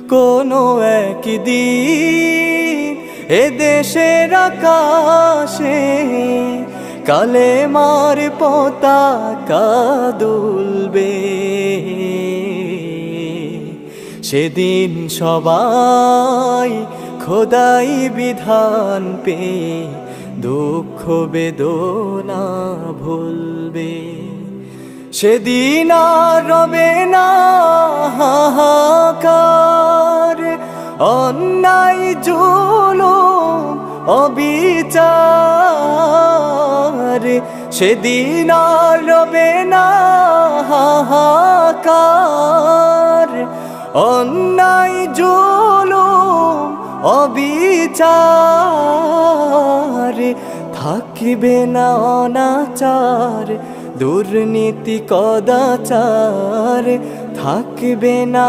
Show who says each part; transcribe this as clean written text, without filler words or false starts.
Speaker 1: কোনো একদিন এ দেশের আকাশে কালেমার পতাকা দুলবে। সেদিন সবাই খোদাই বিধান পেয়ে দুঃখ বেদনা ভুলবে। সেদিন আর রবে না হাহাকার, অন্যায় জুলুম অবিচার। সেদিন আর রবে না হাহাকার, অন্যায় জুলুম অবিচার। থাকিবে না অনাচার, দুর্নীতি কদাচার, থাকিবে না।